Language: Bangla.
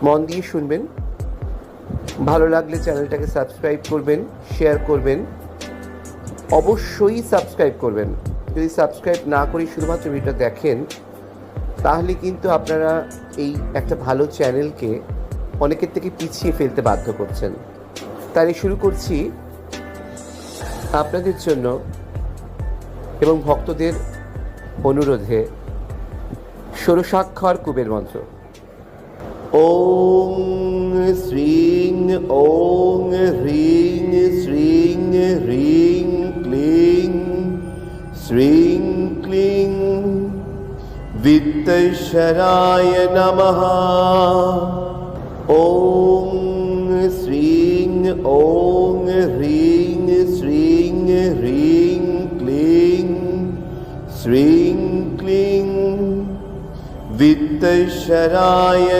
মন দিয়ে শুনবেন। ভালো লাগলে চ্যানেলটাকে সাবস্ক্রাইব করবেন, শেয়ার করবেন, অবশ্যই সাবস্ক্রাইব করবেন। যদি সাবস্ক্রাইব না করে শুধুমাত্র ভিডিওটা দেখেন তাহলে কিন্তু আপনারা এই একটা ভালো চ্যানেলকে অনেকের থেকে পিছিয়ে ফেলতে বাধ্য করছেন। তাই শুরু করছি আপনাদের জন্য এবং ভক্তদের অনুরোধে ষোড়শাক্ষর কুবের মন্ত্র। ওং শ্রীং ওং হ্রিং শ্রীং হ্রিং ক্লিং শ্রীং ক্লিং বিত্তশরায় নমঃ। ওং শ্রীং ওং হ্রিং শ্রীং হ্রিং ক্লিং শ্রীং ক্লিং বিত্তশরায়